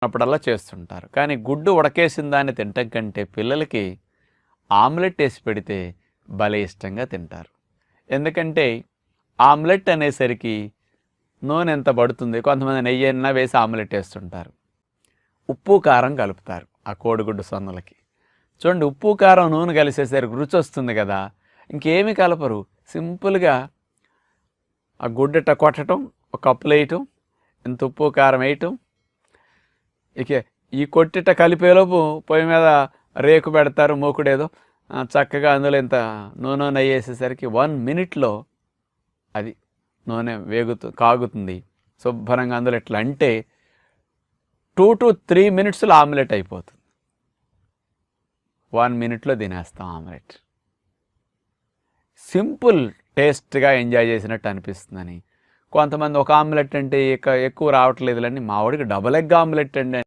అప్పుడల్లా చేస్తుంటారు. కానీ గుడ్డు ఉడకేసిన దాన్ని తినటం కంటే పిల్లలకి ఆమ్లెట్ వేసి పెడితే భలే ఇష్టంగా తింటారు. ఎందుకంటే ఆమ్లెట్ అనేసరికి నూనె ఎంత పడుతుంది, కొంతమంది నెయ్యి అయినా వేసి ఆమ్లెట్ వేస్తుంటారు. ఉప్పు కారం కలుపుతారు ఆ కోడిగుడ్డు సొన్నలకి. చూడండి, ఉప్పు కారం నూనె కలిసేసరికి రుచి వస్తుంది కదా. ఇంకేమీ కలపరు, సింపుల్గా ఆ గుడ్డట కొట్టడం, ఒక కప్పులు వేయటం, ఇంత ఉప్పు కారం వేయటం, ఇక ఈ కొట్టిట కలిపేలోపు పొయ్యి మీద రేకు పెడతారు, మూకుడేదో చక్కగా అందులో ఇంత నూనె నెయ్యి వేసేసరికి 1 minute అది నూనె కాగుతుంది శుభ్రంగా. అందులో ఎట్లా అంటే 2 to 3 minutes ఆమ్లెట్ అయిపోతుంది. 1 minute తినేస్తాం ఆమ్లెట్. సింపుల్ టేస్ట్గా ఎంజాయ్ చేసినట్టు అనిపిస్తుందని. కొంతమంది ఒక ఆమ్లెట్ అంటే ఎక్కువ రావట్లేదులని, మా వాడికి డబుల్ ఎగ్ ఆమ్లెట్ అండి